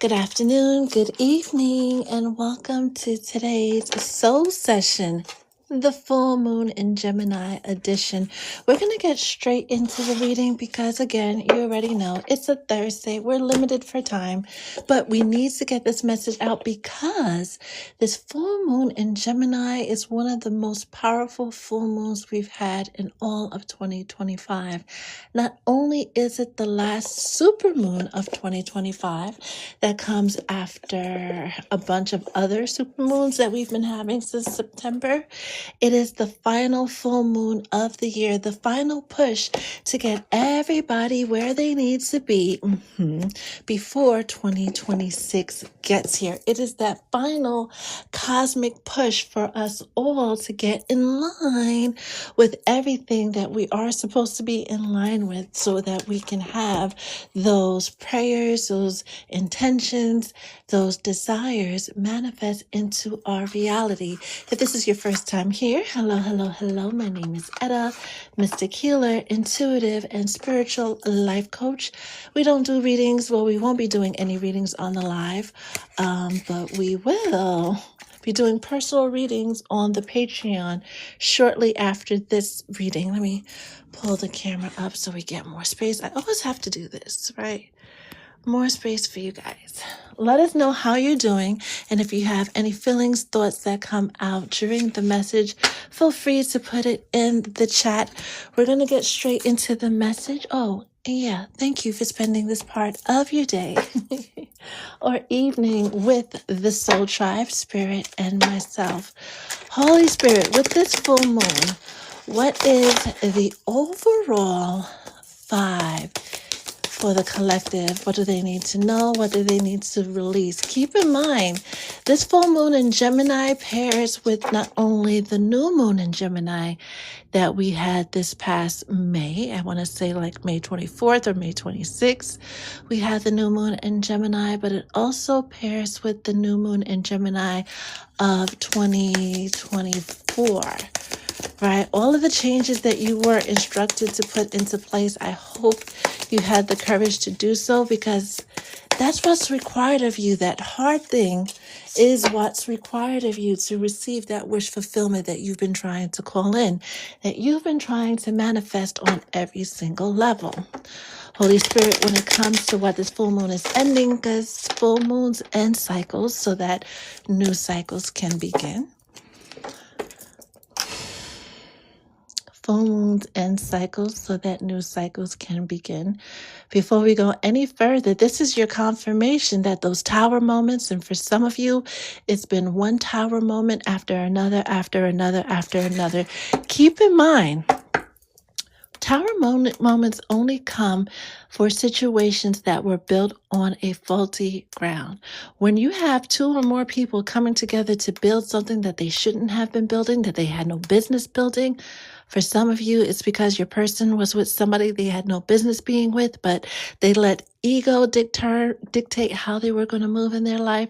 Good afternoon, good evening, and welcome to today's soul session, the full moon in Gemini edition. We're going to get straight into the reading because, again, you already know it's a Thursday. We're limited for time, but we need to get this message out because this full moon in Gemini is one of the most powerful full moons we've had in all of 2025. Not only is it the last super moon of 2025 that comes after a bunch of other supermoons that we've been having since September, it is the final full moon of the year, the final push to get everybody where they need to be before 2026 gets here. It is that final cosmic push for us all to get in line with everything that we are supposed to be in line with so that we can have those prayers, those intentions, those desires manifest into our reality. If this is your first time here, hello, hello, hello. My name is Etta, Mystic Healer, Intuitive, and Spiritual Life Coach. We don't do readings. Well, we won't be doing any readings on the live, but we will be doing personal readings on the Patreon shortly after this reading. Let me pull the camera up so we get more space. I always have to do this, right? More space for you guys. Let us know how you're doing, and if you have any feelings, thoughts that come out during the message, feel free to put it in the chat. We're going to get straight into the message. Oh, yeah, thank you for spending this part of your day or evening with the Soul Tribe, Spirit, and myself. Holy Spirit, with this full moon, what is the overall vibe for the collective? What do they need to know? What do they need to release? Keep in mind, this full moon in Gemini pairs with not only the new moon in Gemini that we had this past May, I want to say like May 24th or May 26th, we had the new moon in Gemini, but it also pairs with the new moon in Gemini of 2024. Right? All of the changes that you were instructed to put into place, I hope you had the courage to do so, because that's what's required of you. That hard thing is what's required of you to receive that wish fulfillment that you've been trying to call in, that you've been trying to manifest on every single level. Holy Spirit, when it comes to what this full moon is ending, because full moons end cycles so that new cycles can begin. Full moons end cycles so that new cycles can begin. Before we go any further, this is your confirmation that those tower moments, and for some of you, it's been one tower moment after another, after another, after another. Keep in mind, tower moments only come for situations that were built on a faulty ground. When you have two or more people coming together to build something that they shouldn't have been building, that they had no business building, for some of you, it's because your person was with somebody they had no business being with, but they let ego dictate how they were going to move in their life.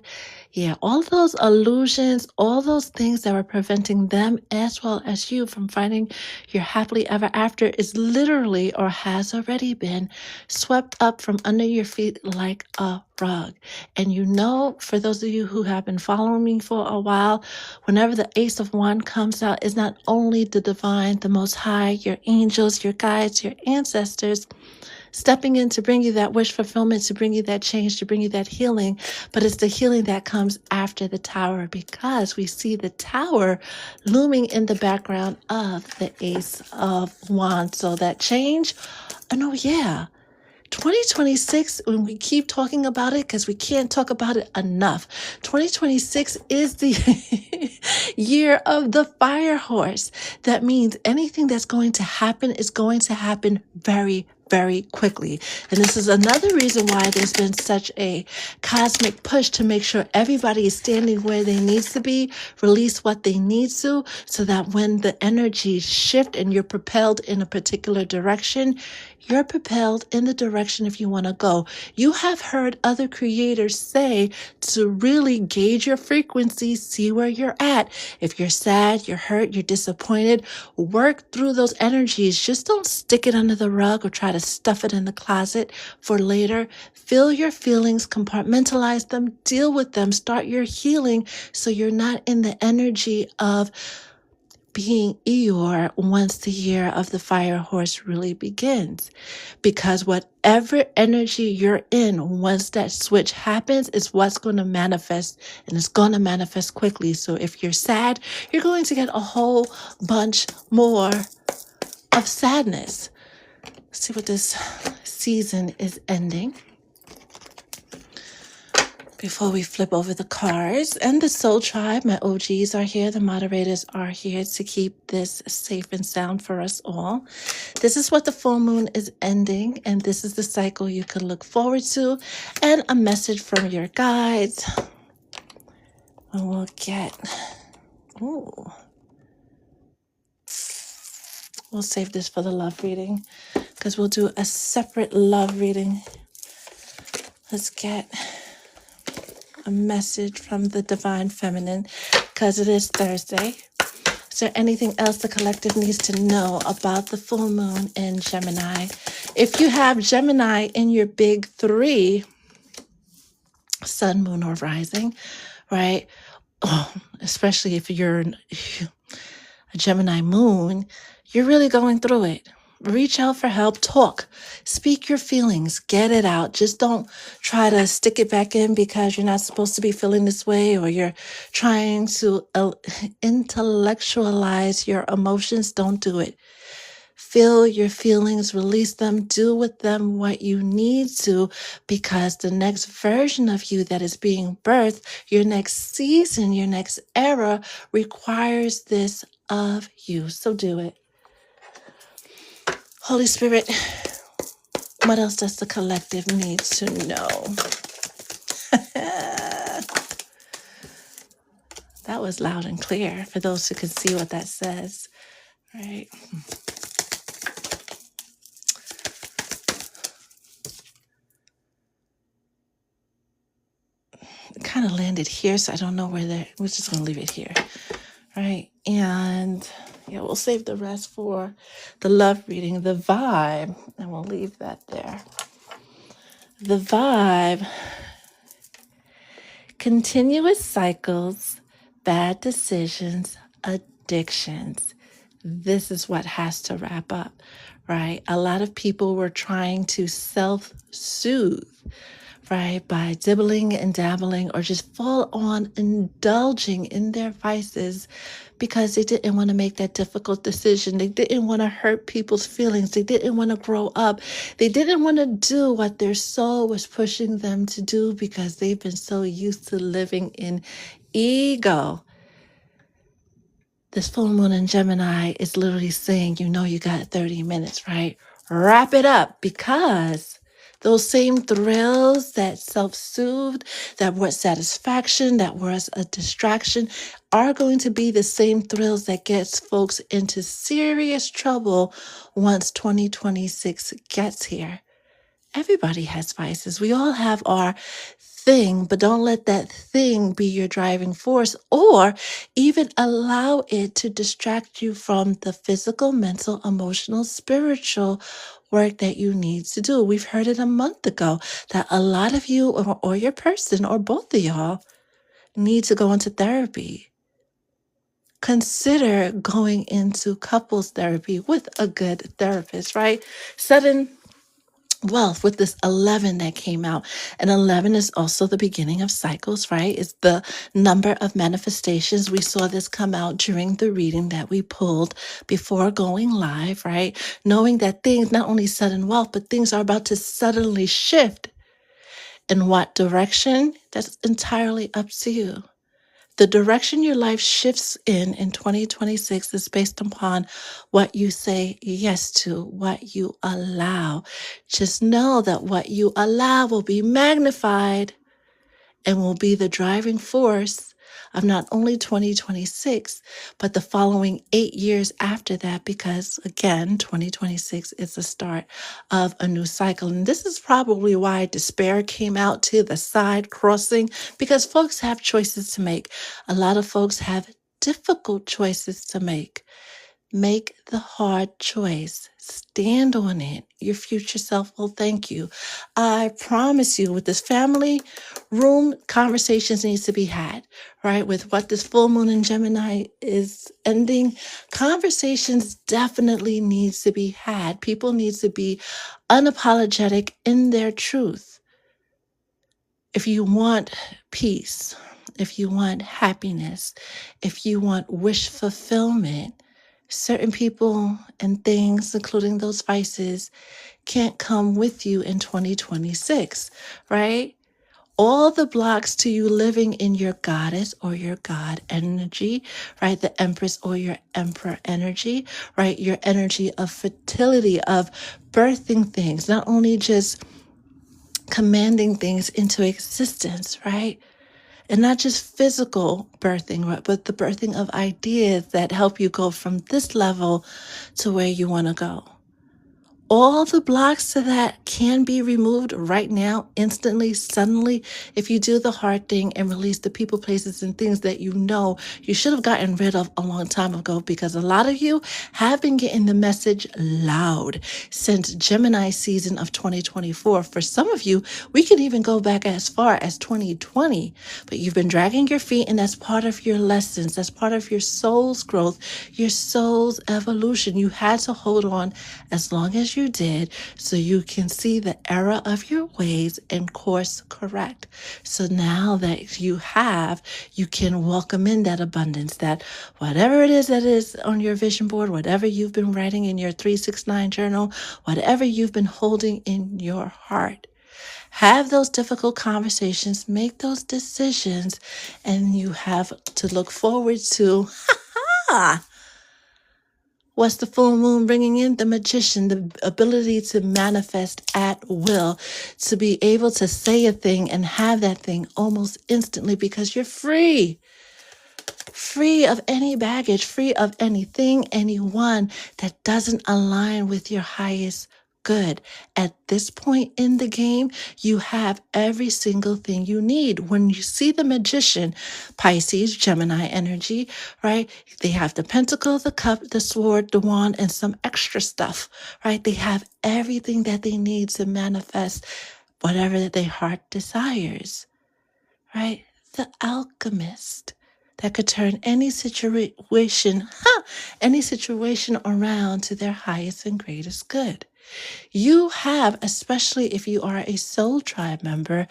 Yeah, all those illusions, all those things that were preventing them as well as you from finding your happily ever after is literally, or has already been, swept up from under your feet like a rug. And you know, for those of you who have been following me for a while, whenever the Ace of Wands comes out, is not only the divine, the Most High, your angels, your guides, your ancestors, stepping in to bring you that wish fulfillment, to bring you that change, to bring you that healing, but it's the healing that comes after the tower, because we see the tower looming in the background of the Ace of Wands. So that change, oh no, yeah. 2026, when we keep talking about it, because we can't talk about it enough, 2026 is the year of the fire horse. That means anything that's going to happen is going to happen very, very quickly. And this is another reason why there's been such a cosmic push to make sure everybody is standing where they need to be, release what they need to, so that when the energies shift and you're propelled in a particular direction, you're propelled in the direction if you want to go. You have heard other creators say to really gauge your frequency, see where you're at. If you're sad, you're hurt, you're disappointed, work through those energies. Just don't stick it under the rug or try to stuff it in the closet for later. Feel your feelings, compartmentalize them, deal with them, start your healing so you're not in the energy of being Eeyore once the year of the fire horse really begins. Because whatever energy you're in, once that switch happens, is what's going to manifest, and it's going to manifest quickly. So if you're sad, you're going to get a whole bunch more of sadness. Let's see what this season is ending. Before we flip over the cards, and the Soul Tribe, my OGs are here. The moderators are here to keep this safe and sound for us all. This is what the full moon is ending, and this is the cycle you can look forward to, and a message from your guides. And we'll get, we'll save this for the love reading, because we'll do a separate love reading. Let's get a message from the Divine Feminine, because it is Thursday. Is there anything else the collective needs to know about the full moon in Gemini? If you have Gemini in your big three, sun, moon, or rising, right? Oh, especially if you're a Gemini moon, you're really going through it. Reach out for help, talk, speak your feelings, get it out. Just don't try to stick it back in because you're not supposed to be feeling this way, or you're trying to intellectualize your emotions. Don't do it. Feel your feelings, release them, do with them what you need to, because the next version of you that is being birthed, your next season, your next era requires this of you. So do it. Holy Spirit, what else does the collective need to know? That was loud and clear for those who can see what that says, right? It kind of landed here, so I don't know where we're just going to leave it here, right? And yeah, we'll save the rest for the love reading, the vibe, and we'll leave that there. The vibe: continuous cycles, bad decisions, addictions. This is what has to wrap up, right? A lot of people were trying to self-soothe, right, by dibbling and dabbling, or just full on indulging in their vices because they didn't want to make that difficult decision. They didn't want to hurt people's feelings. They didn't want to grow up. They didn't want to do what their soul was pushing them to do because they've been so used to living in ego. This full moon in Gemini is literally saying, you got 30 minutes, right? Wrap it up, because those same thrills that self-soothed, that brought satisfaction, that was a distraction, are going to be the same thrills that gets folks into serious trouble once 2026 gets here. Everybody has vices. We all have our thing, but don't let that thing be your driving force, or even allow it to distract you from the physical, mental, emotional, spiritual work that you need to do. We've heard it a month ago that a lot of you, or your person, or both of y'all, need to go into therapy. Consider going into couples therapy with a good therapist, right? Sudden wealth with this 11 that came out, and 11 is also the beginning of cycles, right? It's the number of manifestations. We saw this come out during the reading that we pulled before going live, right? Knowing that things, not only sudden wealth, but things are about to suddenly shift. In what direction? That's entirely up to you. The direction your life shifts in 2026 is based upon what you say yes to, what you allow. Just know that what you allow will be magnified and will be the driving force of not only 2026, but the following 8 years after that, because again, 2026 is the start of a new cycle. And this is probably why despair came out to the side, crossing, because folks have choices to make. A lot of folks have difficult choices to make. Make the hard choice. Stand on it. Your future self will thank you. I promise you, with this family room, conversations needs to be had, right? With what this full moon in Gemini is ending, conversations definitely needs to be had. People needs to be unapologetic in their truth. If you want peace, if you want happiness, if you want wish fulfillment, certain people and things, including those vices, can't come with you in 2026, right? All the blocks to you living in your goddess or your God energy, right? The Empress or your Emperor energy, right? Your energy of fertility, of birthing things, not only just commanding things into existence, right? And not just physical birthing, right? But the birthing of ideas that help you go from this level to where you want to go. All the blocks to that can be removed right now, instantly, suddenly, if you do the hard thing and release the people, places, and things that you know you should have gotten rid of a long time ago, because a lot of you have been getting the message loud since Gemini season of 2024. For some of you, we can even go back as far as 2020, but you've been dragging your feet, and that's part of your lessons. That's part of your soul's growth, your soul's evolution. You had to hold on as long as you did, so you can see the error of your ways and course correct. So now that you have, you can welcome in that abundance, that whatever it is that is on your vision board, whatever you've been writing in your 369 journal, whatever you've been holding in your heart. Have those difficult conversations, make those decisions, and you have to look forward to what's the full moon bringing in? The magician, the ability to manifest at will, to be able to say a thing and have that thing almost instantly, because you're free. Free of any baggage, free of anything, anyone that doesn't align with your highest good. At this point in the game, you have every single thing you need. When you see the magician, Pisces, Gemini energy, right? They have the pentacle, the cup, the sword, the wand, and some extra stuff, right? They have everything that they need to manifest whatever their heart desires, right? The alchemist that could turn any situation around to their highest and greatest good. You have, especially if you are a soul tribe member,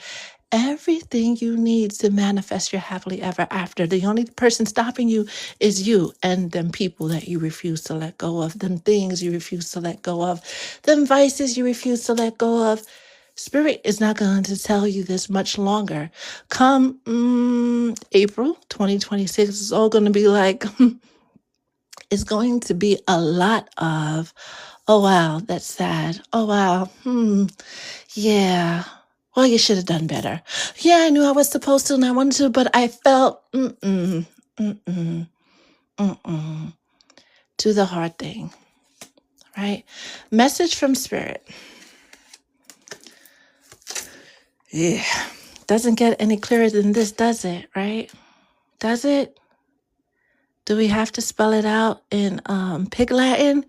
everything you need to manifest your happily ever after. The only person stopping you is you and them people that you refuse to let go of, them things you refuse to let go of, them vices you refuse to let go of. Spirit is not going to tell you this much longer. Come April 2026, it's all going to be like, it's going to be a lot of, oh, wow, that's sad. Oh, wow. Yeah. Well, you should have done better. Yeah, I knew I was supposed to and I wanted to, but I felt, do the hard thing, right? Message from Spirit. Yeah. Doesn't get any clearer than this, does it, right? Does it? Do we have to spell it out in Pig Latin?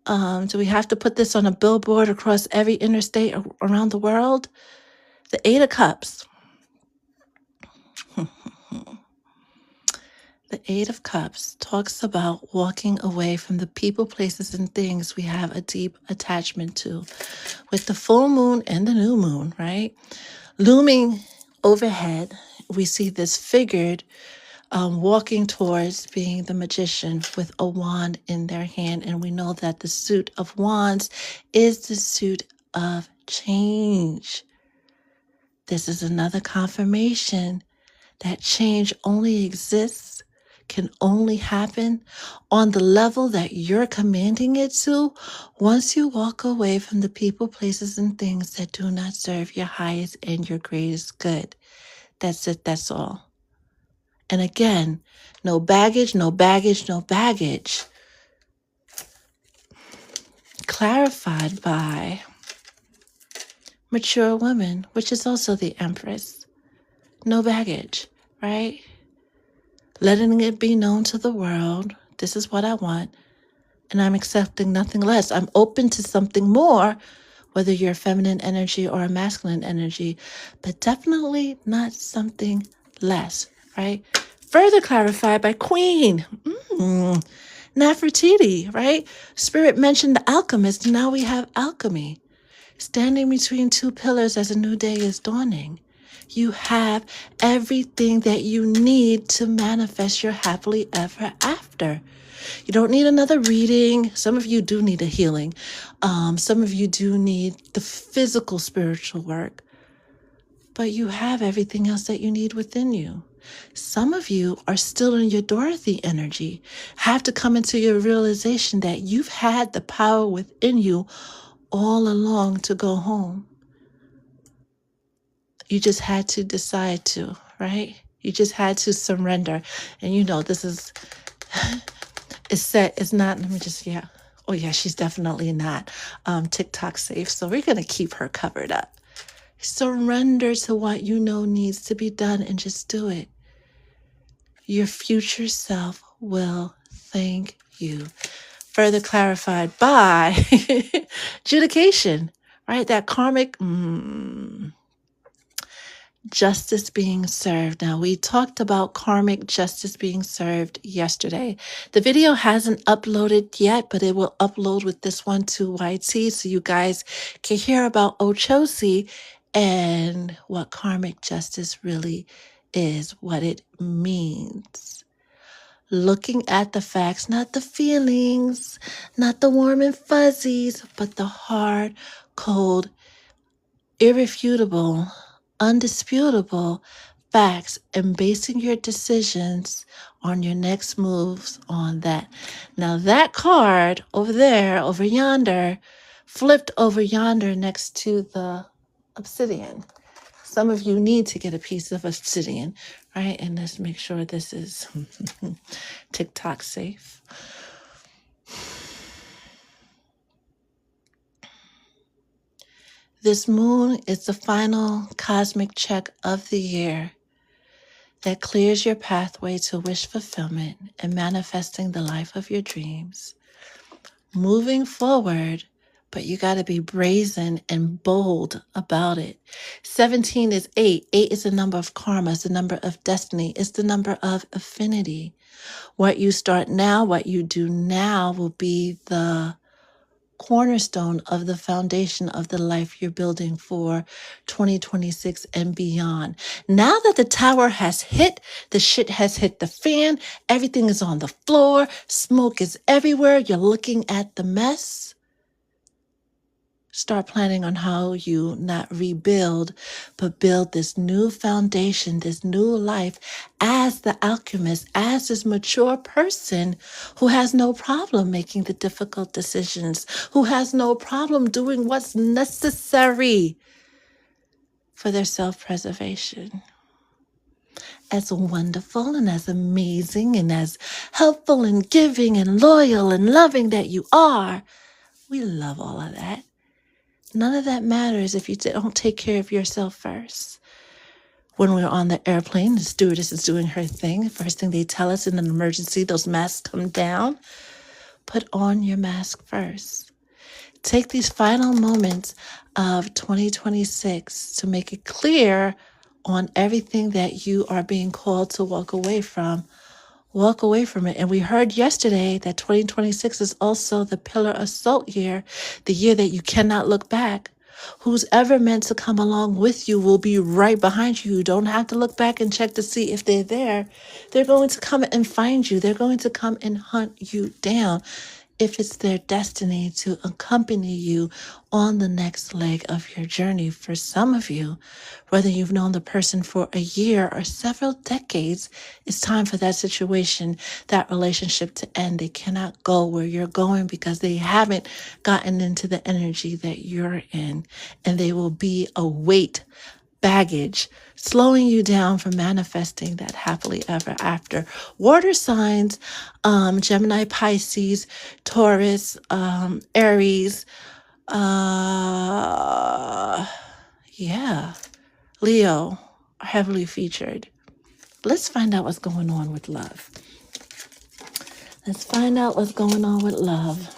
Do we have to put this on a billboard across every interstate around the world? The Eight of Cups. The Eight of Cups talks about walking away from the people, places, and things we have a deep attachment to. With the full moon and the new moon, right? Looming overhead, we see this figured walking towards being the magician with a wand in their hand. And we know that the suit of wands is the suit of change. This is another confirmation that change only exists, can only happen on the level that you're commanding it to once you walk away from the people, places, and things that do not serve your highest and your greatest good. That's it. That's all. And again, no baggage, no baggage, no baggage. Clarified by mature woman, which is also the Empress. No baggage, right? Letting it be known to the world, this is what I want. and I'm accepting nothing less. I'm open to something more, whether you're a feminine energy or a masculine energy, but definitely not something less, right? Further clarified by Queen Nefertiti, right? Spirit mentioned the alchemist, and now we have alchemy. Standing between two pillars as a new day is dawning. You have everything that you need to manifest your happily ever after. You don't need another reading. Some of you do need a healing. Some of you do need the physical spiritual work, but you have everything else that you need within you. Some of you are still in your Dorothy energy, have to come into your realization that you've had the power within you all along to go home. You just had to decide to, right? You just had to surrender. And you know, this is, it's set, it's not, let me just, yeah. Oh yeah, she's definitely not TikTok safe. So we're going to keep her covered up. Surrender to what you know needs to be done and just do it. Your future self will thank you. Further clarified by adjudication, right? That karmic justice being served. Now, we talked about karmic justice being served yesterday. The video hasn't uploaded yet, but it will upload with this one to YT so you guys can hear about Ochosi and what karmic justice really is, what it means. Looking at the facts, not the feelings, not the warm and fuzzies, but the hard, cold, irrefutable, undisputable facts, and basing your decisions on your next moves on that. Now that card over there, over yonder, flipped over yonder next to the obsidian. Some of you need to get a piece of obsidian, right? And let's make sure this is TikTok safe. This moon is the final cosmic check of the year that clears your pathway to wish fulfillment and manifesting the life of your dreams. Moving forward, but you got to be brazen and bold about it. 17 is 8. 8 is the number of karma, it's the number of destiny, it's the number of affinity. What you start now, what you do now will be the cornerstone of the foundation of the life you're building for 2026 and beyond. Now that the tower has hit, the shit has hit the fan, everything is on the floor, smoke is everywhere, you're looking at the mess. Start planning on how you not rebuild, but build this new foundation, this new life as the alchemist, as this mature person who has no problem making the difficult decisions, who has no problem doing what's necessary for their self-preservation. As wonderful and as amazing and as helpful and giving and loyal and loving that you are, we love all of that. None of that matters if you don't take care of yourself first. When we're on the airplane, the stewardess is doing her thing. First thing they tell us in an emergency, those masks come down. Put on your mask first. Take these final moments of 2026 to make it clear on everything that you are being called to walk away from. Walk away from it. And we heard yesterday that 2026 is also the pillar of salt year, the year that you cannot look back. Who's ever meant to come along with you will be right behind you. You don't have to look back and check to see if they're there. They're going to come and find you. They're going to come and hunt you down if it's their destiny to accompany you on the next leg of your journey. For some of you, whether you've known the person for a year or several decades, it's time for that situation, that relationship to end. They cannot go where you're going because they haven't gotten into the energy that you're in, and they will be a weight, baggage, slowing you down from manifesting that happily ever after. Water signs, Gemini, Pisces, Taurus, Aries, Leo are heavily featured. Let's find out what's going on with love. Let's find out what's going on with love.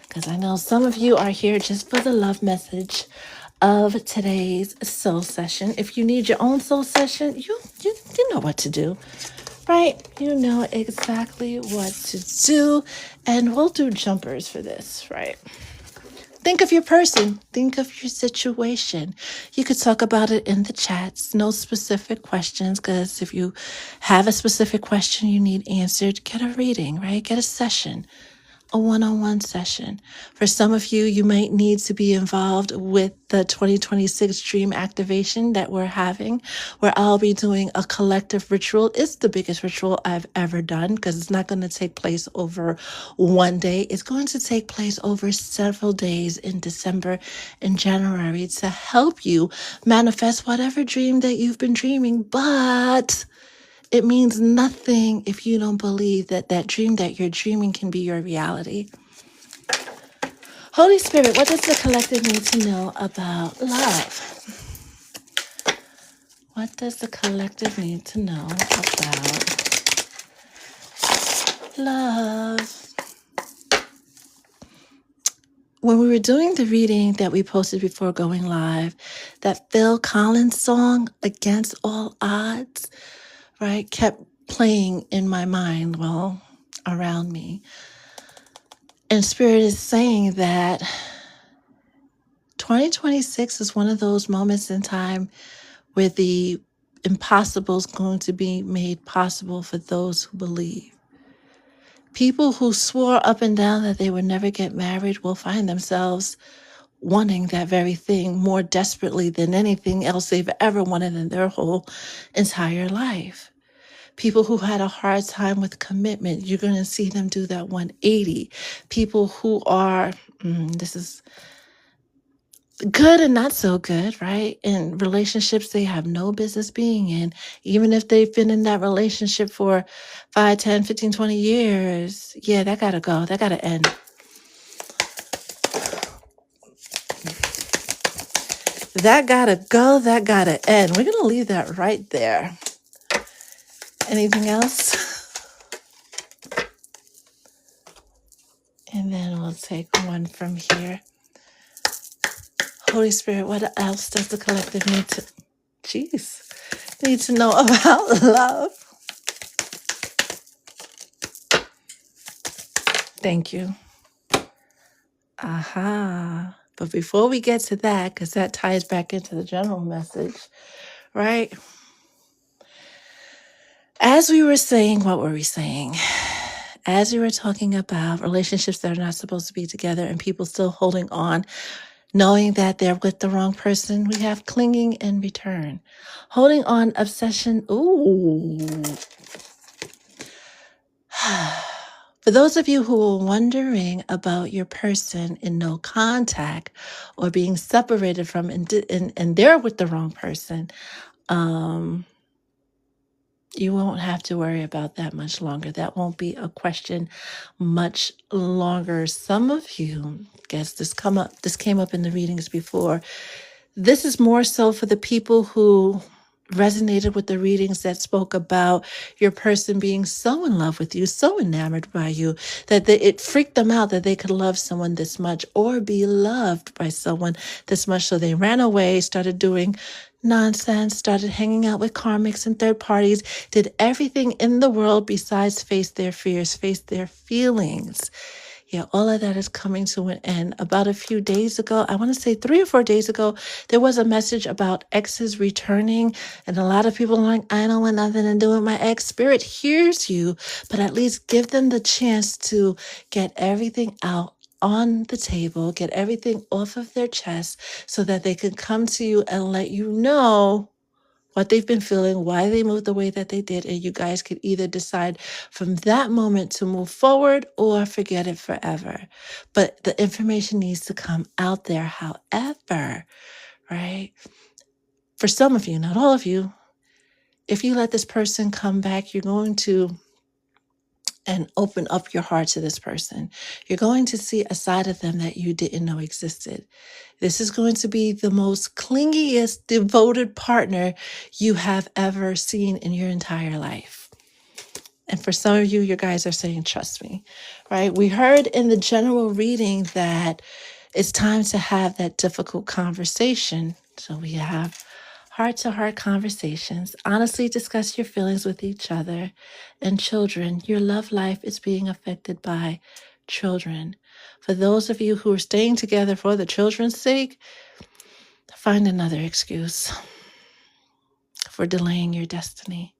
Because I know some of you are here just for the love message of today's soul session. If you need your own soul session, you know what to do, right? You know exactly what to do. And we'll do jumpers for this, right? Think of your person. Think of your situation. You could talk about it in the chats. No specific questions, because if you have a specific question you need answered, get a reading, right? Get a session, a one-on-one session. For some of you, you might need to be involved with the 2026 dream activation that we're having, where I'll be doing a collective ritual. It's the biggest ritual I've ever done, because it's not going to take place over one day. It's going to take place over several days in December and January to help you manifest whatever dream that you've been dreaming. But it means nothing if you don't believe that that dream that you're dreaming can be your reality. Holy Spirit, what does the collective need to know about love? What does the collective need to know about love? When we were doing the reading that we posted before going live, that Phil Collins song, Against All Odds, right, kept playing in my mind, well, around me. And Spirit is saying that 2026 is one of those moments in time where the impossible is going to be made possible for those who believe. People who swore up and down that they would never get married will find themselves wanting that very thing more desperately than anything else they've ever wanted in their whole entire life. People who had a hard time with commitment, you're going to see them do that 180. People who are, this is good and not so good, right? In relationships they have no business being in, even if they've been in that relationship for 5, 10, 15, 20 years. Yeah, that gotta go. That gotta end. That gotta go. That gotta end. We're gonna leave that right there. Anything else? And then we'll take one from here. Holy Spirit, what else does the collective need to know about love? Thank you. Aha. But before we get to that, because that ties back into the general message, right? As we were saying, what were we saying? As we were talking about relationships that are not supposed to be together and people still holding on, knowing that they're with the wrong person, we have clinging and return. Holding on, obsession. Ooh. For those of you who are wondering about your person in no contact or being separated from and they're with the wrong person, you won't have to worry about that much longer. That won't be a question much longer. Some of you, guess this came up in the readings before. This is more so for the people who resonated with the readings that spoke about your person being so in love with you, so enamored by you, that it freaked them out that they could love someone this much or be loved by someone this much. So they ran away, started doing nonsense, started hanging out with karmics and third parties, did everything in the world besides face their fears, face their feelings. Yeah, all of that is coming to an end. About a few days ago, I want to say 3 or 4 days ago, there was a message about exes returning. And a lot of people are like, I don't want nothing to do with my ex. Spirit hears you, but at least give them the chance to get everything out on the table, get everything off of their chest so that they can come to you and let you know what they've been feeling, why they moved the way that they did, and you guys could either decide from that moment to move forward or forget it forever. But the information needs to come out there. However, right, for some of you, not all of you, if you let this person come back, you're going to and open up your heart to this person. You're going to see a side of them that you didn't know existed. This is going to be the most clingiest, devoted partner you have ever seen in your entire life. And for some of you, you guys are saying, trust me, right? We heard in the general reading that it's time to have that difficult conversation. So we have heart-to-heart conversations. Honestly discuss your feelings with each other. And children, your love life is being affected by children. For those of you who are staying together for the children's sake, find another excuse for delaying your destiny.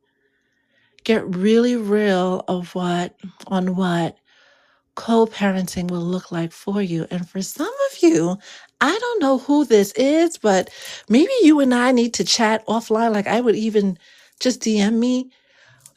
Get really real on what co-parenting will look like for you. And for some of you, I don't know who this is, but maybe you and I need to chat offline. Like I would even just DM me,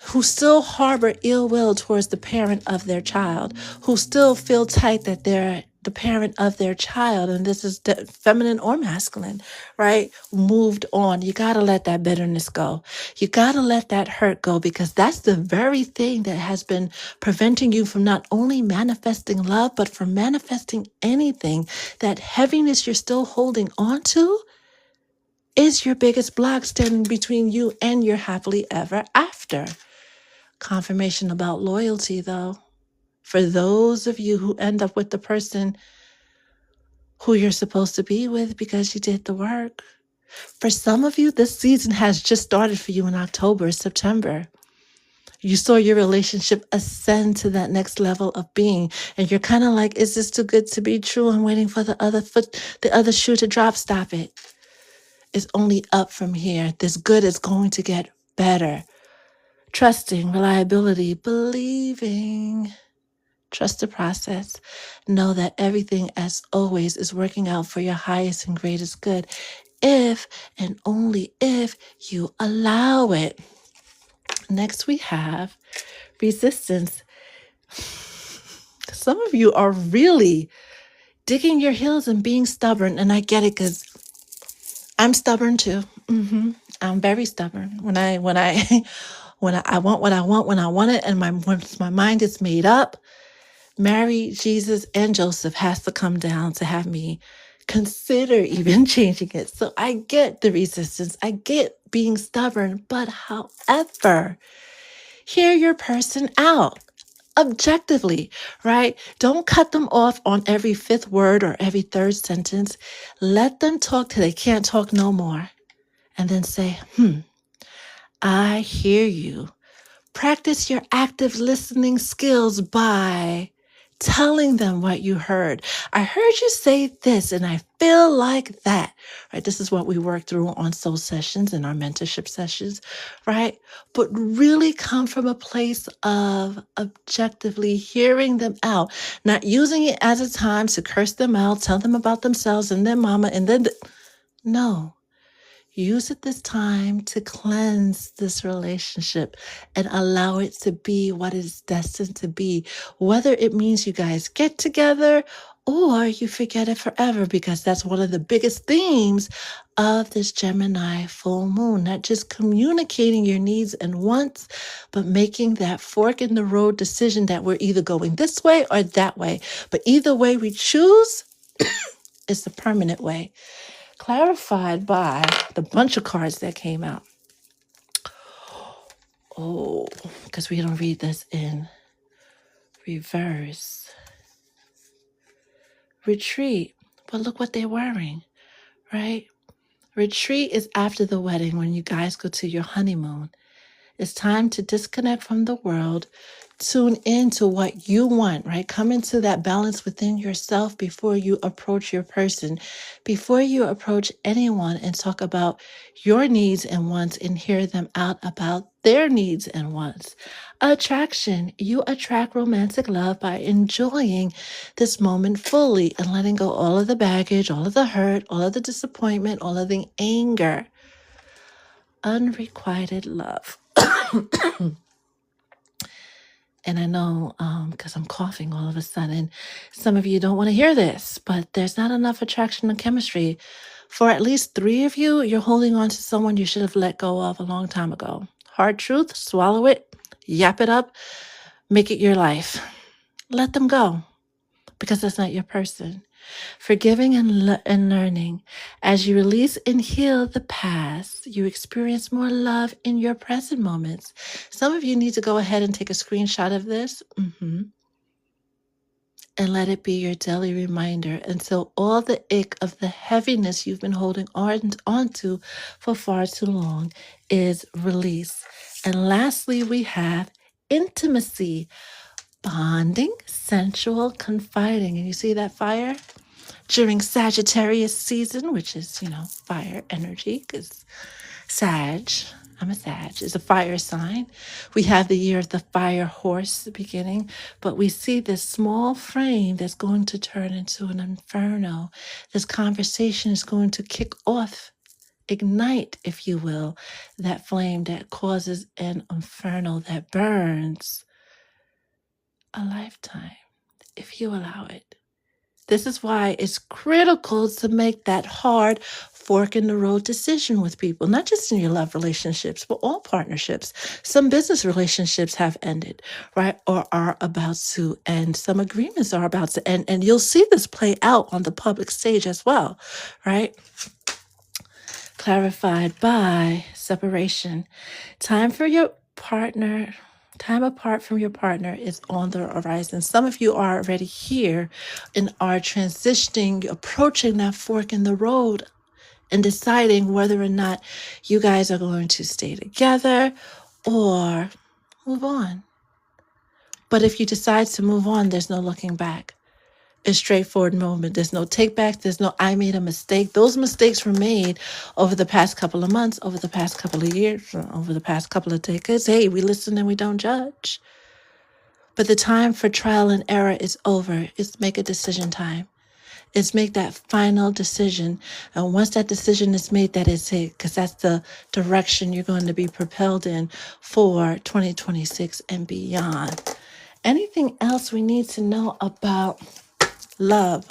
who still harbor ill will towards the parent of their child, who still feel tight that they're the parent of their child, and this is feminine or masculine, right? Moved on. You got to let that bitterness go. You got to let that hurt go, because that's the very thing that has been preventing you from not only manifesting love, but from manifesting anything. That heaviness you're still holding on to is your biggest block standing between you and your happily ever after. Confirmation about loyalty, though. For those of you who end up with the person who you're supposed to be with because you did the work. For some of you, this season has just started for you in October, September. You saw your relationship ascend to that next level of being, and you're kind of like, is this too good to be true? I'm waiting for the other shoe to drop. Stop it. It's only up from here. This good is going to get better. Trusting, reliability, believing. Trust the process. Know that everything, as always, is working out for your highest and greatest good, if and only if you allow it. Next, we have resistance. Some of you are really digging your heels and being stubborn, and I get it, because I'm stubborn too. I'm very stubborn. When I want what I want when I want it, and once my mind is made up, Mary, Jesus, and Joseph has to come down to have me consider even changing it. So I get the resistance. I get being stubborn. But however, hear your person out objectively, right? Don't cut them off on every fifth word or every third sentence. Let them talk till they can't talk no more. And then say, I hear you. Practice your active listening skills by telling them what you heard. I heard you say this and I feel like that, right? This is what we work through on soul sessions and our mentorship sessions, right? But really come from a place of objectively hearing them out, not using it as a time to curse them out, tell them about themselves and their mama, and then, no. Use it this time to cleanse this relationship and allow it to be what it's destined to be. Whether it means you guys get together or you forget it forever, because that's one of the biggest themes of this Gemini full moon. Not just communicating your needs and wants, but making that fork in the road decision that we're either going this way or that way. But either way we choose is the permanent way. Clarified by the bunch of cards that came out. Oh, because we don't read this in reverse. Retreat. But look what they're wearing, right? Retreat is after the wedding, when you guys go to your honeymoon. It's time to disconnect from the world, tune into what you want, right? Come into that balance within yourself before you approach your person, before you approach anyone and talk about your needs and wants and hear them out about their needs and wants. Attraction. You attract romantic love by enjoying this moment fully and letting go all of the baggage, all of the hurt, all of the disappointment, all of the anger. Unrequited love. And I know, because I'm coughing all of a sudden, some of you don't want to hear this, but there's not enough attraction and chemistry. For at least 3 of you, you're holding on to someone you should have let go of a long time ago. Hard truth, swallow it, yap it up, make it your life. Let them go, because that's not your person. Forgiving and learning. As you release and heal the past, you experience more love in your present moments. Some of you need to go ahead and take a screenshot of this. And let it be your daily reminder until all the ick of the heaviness you've been holding onto for far too long is released. And lastly, we have intimacy, bonding, sensual, confiding. And you see that fire? During Sagittarius season, which is, fire energy, because Sag, I'm a Sag, is a fire sign. We have the year of the fire horse beginning, but we see this small flame that's going to turn into an inferno. This conversation is going to kick off, ignite, if you will, that flame that causes an inferno that burns a lifetime, if you allow it. This is why it's critical to make that hard fork in the road decision with people, not just in your love relationships, but all partnerships. Some business relationships have ended, right? Or are about to end. Some agreements are about to end. And you'll see this play out on the public stage as well, right? Clarified by separation. Time apart from your partner is on the horizon. Some of you are already here and are transitioning, approaching that fork in the road and deciding whether or not you guys are going to stay together or move on. But if you decide to move on, there's no looking back. A straightforward moment. There's no take back. There's no, I made a mistake. Those mistakes were made over the past couple of months, over the past couple of years, over the past couple of decades. Hey, we listen and we don't judge. But the time for trial and error is over. It's make a decision time. It's make that final decision. And once that decision is made, that is it, because that's the direction you're going to be propelled in for 2026 and beyond. Anything else we need to know about love?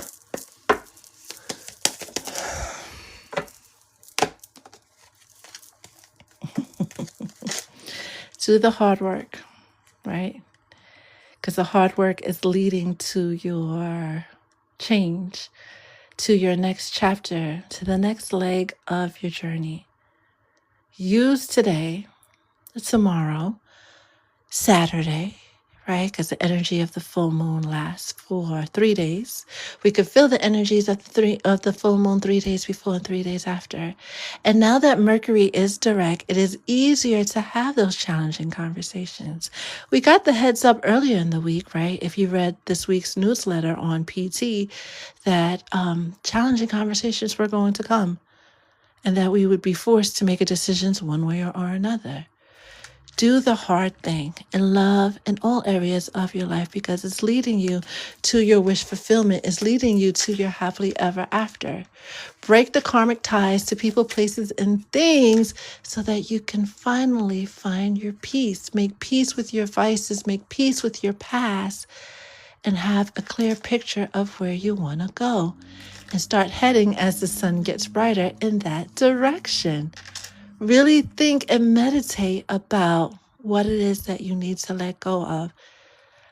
Do the hard work, right? Because the hard work is leading to your change, to your next chapter, to the next leg of your journey. Use today, tomorrow, Saturday, right? Because the energy of the full moon lasts for 3 days. We could feel the energies of the full moon 3 days before and 3 days after. And now that Mercury is direct, it is easier to have those challenging conversations. We got the heads up earlier in the week, right? If you read this week's newsletter on PT, that challenging conversations were going to come and that we would be forced to make a decision one way or another. Do the hard thing in love in all areas of your life because it's leading you to your wish fulfillment. It's leading you to your happily ever after. Break the karmic ties to people, places, and things so that you can finally find your peace. Make peace with your vices. Make peace with your past and have a clear picture of where you want to go. And start heading as the sun gets brighter in that direction. Really think and meditate about what it is that you need to let go of.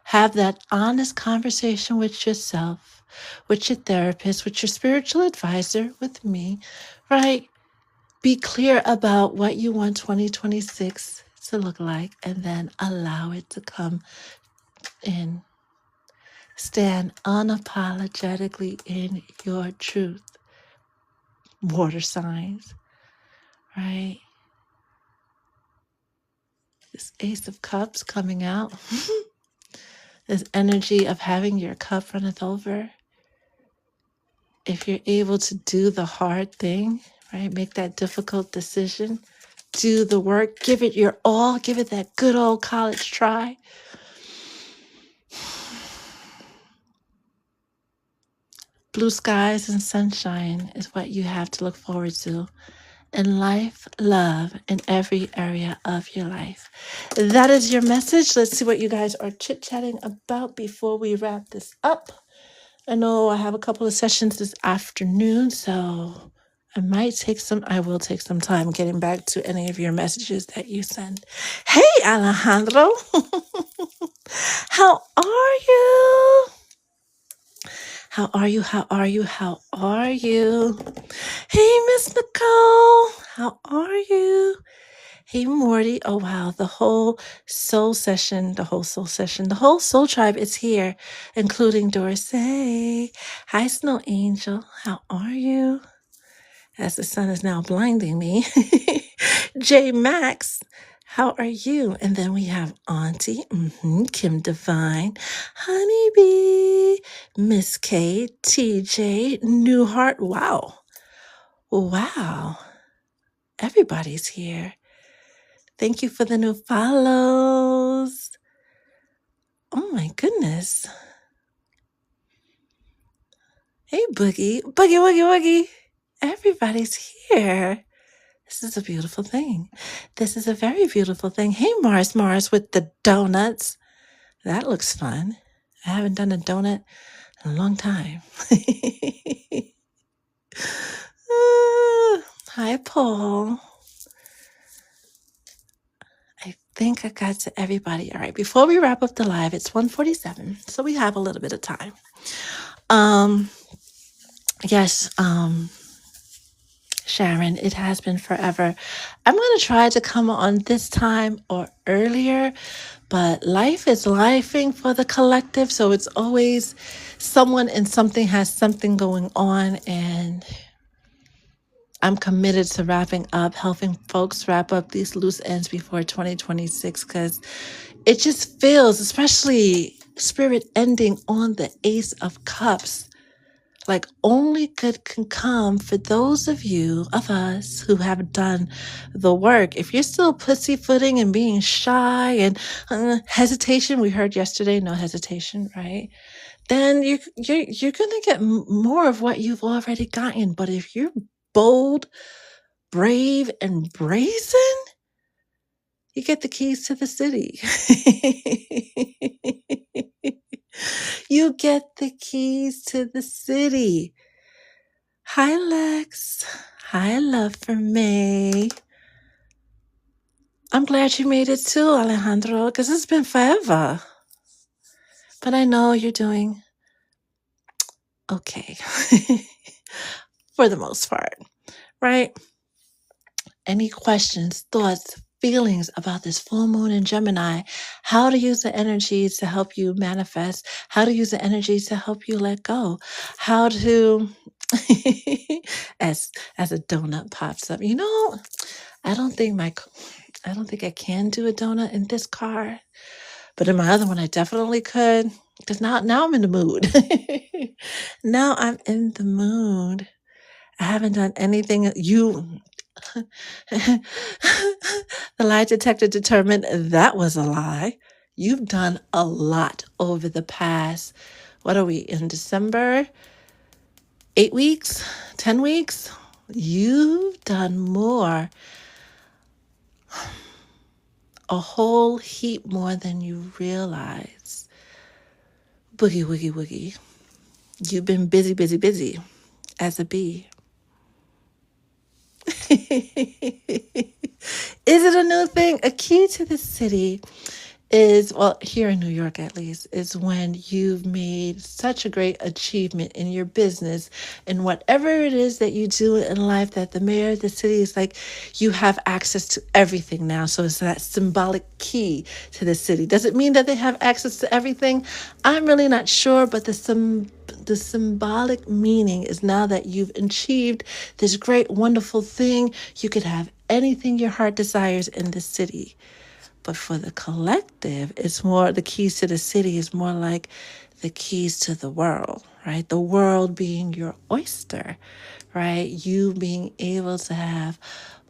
Have that honest conversation with yourself, with your therapist, with your spiritual advisor, with me, right? Be clear about what you want 2026 to look like and then allow it to come in. Stand unapologetically in your truth. Water signs, right? This Ace of Cups coming out. This energy of having your cup runneth over. If you're able to do the hard thing, right? Make that difficult decision. Do the work. Give it your all. Give it that good old college try. Blue skies and sunshine is what you have to look forward to. In life, love, in every area of your life. That is your message. Let's see what you guys are chit-chatting about before we wrap this up. I know I have a couple of sessions this afternoon, so I will take some time getting back to any of your messages that you send. Hey, Alejandro. How are you? How are you? How are you? How are you? Hey, Miss Nicole. How are you? Hey, Morty. Oh, wow. The whole the whole soul tribe is here, including Dorsey. Hi, Snow Angel. How are you? As the sun is now blinding me. J Max, how are you? And then we have Auntie, Kim Divine, Honeybee, Miss K, TJ, Newhart. Wow. Wow. Everybody's here. Thank you for the new follows. Oh my goodness. Hey, Boogie. Boogie, Woogie, Woogie. Everybody's here. This is a beautiful thing. This is a very beautiful thing. Hey, Mars with the donuts. That looks fun. I haven't done a donut in a long time. Hi, Paul. I think I got to everybody. All right, before we wrap up the live, it's 1:47, so we have a little bit of time. Yes, Sharon, it has been forever. I'm going to try to come on this time or earlier, but life is lifing for the collective. So it's always someone and something has something going on. And I'm committed to wrapping up, helping folks wrap up these loose ends before 2026, because it just feels, especially spirit ending on the Ace of Cups, like only good can come for those of us who have done the work. If you're still pussyfooting and being shy and hesitation, we heard yesterday, no hesitation, right? Then you're gonna get more of what you've already gotten. But if you're bold, brave, and brazen, you get the keys to the city. You get the keys to the city. Hi, Lex. Hi, love for me. I'm glad you made it too, Alejandro, because it's been forever. But I know you're doing okay for the most part, right? Any questions, thoughts, feelings about this full moon in Gemini? How to use the energies to help you manifest? How to use the energies to help you let go? How to, as a donut pops up, I don't think I can do a donut in this car, but in my other one, I definitely could. Because now I'm in the mood. Now I'm in the mood. I haven't done anything. The lie detector determined that was a lie. You've done a lot over the past, what are we, in December? 8 weeks? 10 weeks? You've done more. A whole heap more than you realize. Boogie, woogie, woogie. You've been busy, busy, busy as a bee. Is it a new thing? A key to the city is, well, here in New York at least, is when you've made such a great achievement in your business and whatever it is that you do in life, that the mayor of the city is like, you have access to everything now. So it's that symbolic key to the city. Does it mean that they have access to everything? I'm really not sure, but the symbolic meaning is now that you've achieved this great, wonderful thing, you could have anything your heart desires in the city. But for the collective, it's more, the keys to the city is more like the keys to the world, right? The world being your oyster, right? You being able to have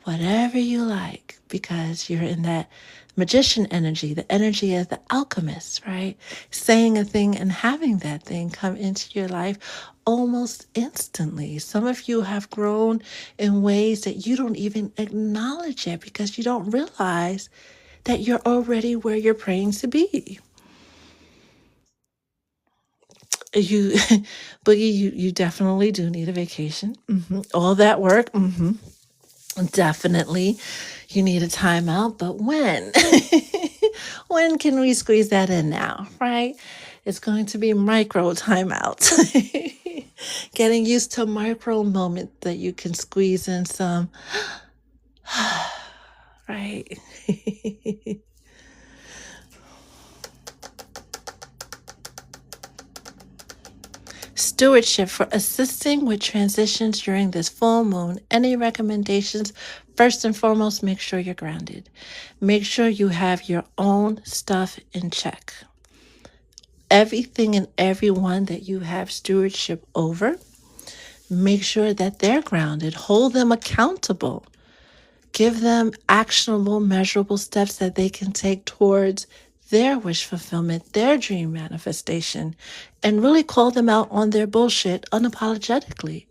whatever you like because you're in that magician energy, the energy of the alchemist, right? Saying a thing and having that thing come into your life almost instantly. Some of you have grown in ways that you don't even acknowledge it because you don't realize that you're already where you're praying to be. You, Boogie, you definitely do need a vacation. All that work, definitely. You need a timeout, but when? When can we squeeze that in now, right? It's going to be micro timeouts. Getting used to a micro moment that you can squeeze in some, right? Stewardship for assisting with transitions during this full moon. Any recommendations? First and foremost, make sure you're grounded. Make sure you have your own stuff in check. Everything and everyone that you have stewardship over, make sure that they're grounded. Hold them accountable. Give them actionable, measurable steps that they can take towards their wish fulfillment, their dream manifestation, and really call them out on their bullshit unapologetically.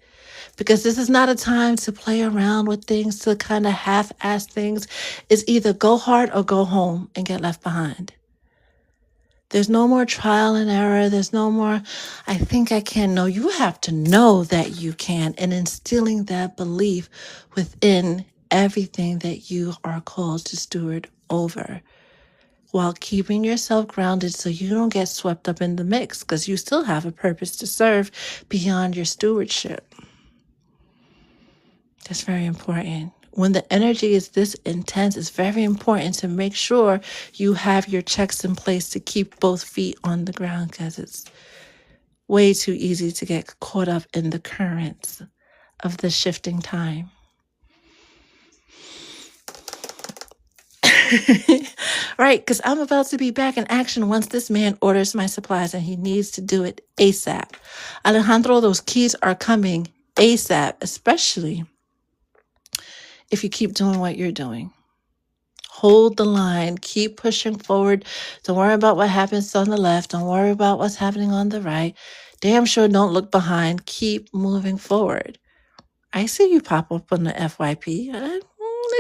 Because this is not a time to play around with things, to kind of half-ass things. It's either go hard or go home and get left behind. There's no more trial and error. There's no more, I think I can. No, you have to know that you can, and instilling that belief within everything that you are called to steward over, while keeping yourself grounded so you don't get swept up in the mix, because you still have a purpose to serve beyond your stewardship. That's very important. When the energy is this intense, it's very important to make sure you have your checks in place to keep both feet on the ground, because it's way too easy to get caught up in the currents of the shifting time. Right, because I'm about to be back in action once this man orders my supplies, and he needs to do it ASAP. Alejandro, those keys are coming ASAP, especially if you keep doing what you're doing. Hold the line. Keep pushing forward. Don't worry about what happens on the left. Don't worry about what's happening on the right. Damn sure don't look behind. Keep moving forward. I see you pop up on the FYP. I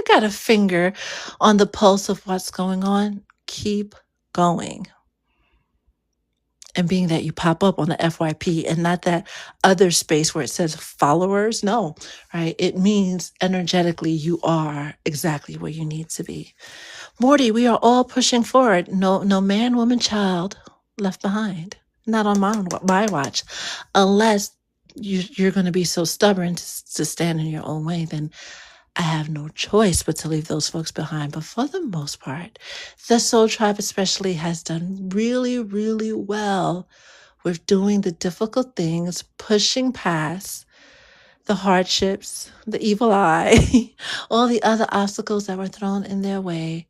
got a finger on the pulse of what's going on. Keep going. And being that you pop up on the FYP and not that other space where it says followers, no, right? It means energetically you are exactly where you need to be. Morty, we are all pushing forward. No man, woman, child left behind. Not on my watch. Unless you're going to be so stubborn to stand in your own way, then I have no choice but to leave those folks behind. But for the most part, the Soul Tribe especially has done really, really well with doing the difficult things, pushing past the hardships, the evil eye, all the other obstacles that were thrown in their way,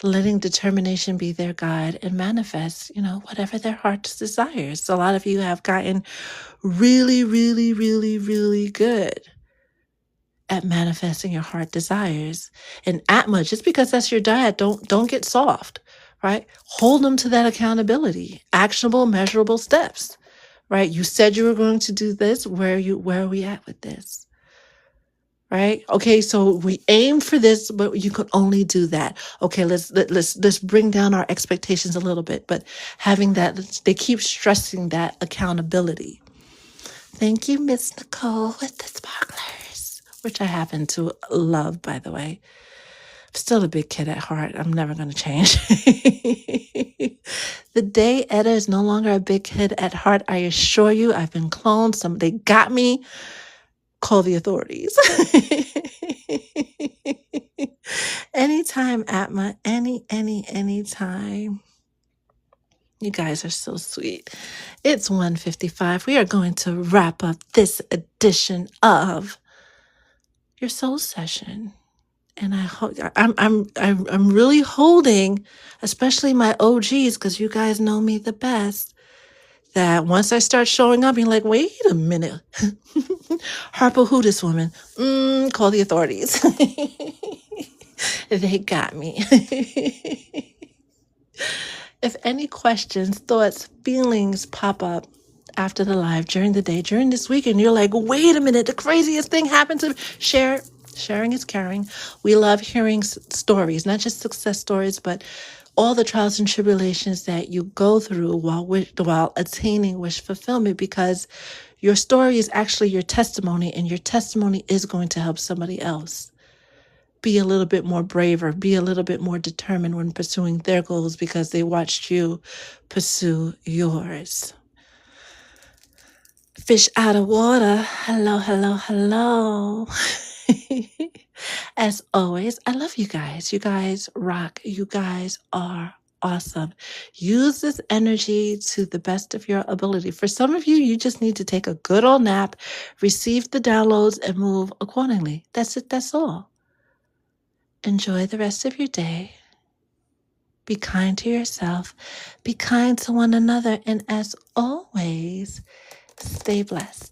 letting determination be their guide and manifest, whatever their heart desires. So a lot of you have gotten really, really, really, really good at manifesting your heart desires. And Atma, just because that's your dad, don't get soft, right? Hold them to that accountability, actionable, measurable steps, right? You said you were going to do this. Where are we at with this? Right? Okay, so we aim for this, but you could only do that. Okay, let's bring down our expectations a little bit, but having that, they keep stressing that accountability. Thank you, Miss Nicole, with the sparklers, which I happen to love, by the way. I'm still a big kid at heart. I'm never going to change. The day Etta is no longer a big kid at heart, I assure you, I've been cloned. They got me. Call the authorities. Anytime, Atma. Anytime. You guys are so sweet. It's 1:55. We are going to wrap up this edition of your soul session. And I'm really holding, especially my OGs, because you guys know me the best, that once I start showing up, you're like, wait a minute. Harper, who this woman? Call the authorities. They got me. If any questions, thoughts, feelings pop up after the live, during the day, during this weekend, you're like, wait a minute, the craziest thing happened to me. Share. Sharing is caring. We love hearing stories, not just success stories, but all the trials and tribulations that you go through while attaining wish fulfillment, because your story is actually your testimony, and your testimony is going to help somebody else. be a little bit more braver, be a little bit more determined when pursuing their goals because they watched you pursue yours. Fish out of water. Hello, hello, hello. As always, I love you guys. You guys rock. You guys are awesome. Use this energy to the best of your ability. For some of you, you just need to take a good old nap, receive the downloads, and move accordingly. That's it. That's all. Enjoy the rest of your day. Be kind to yourself. Be kind to one another. And as always, stay blessed.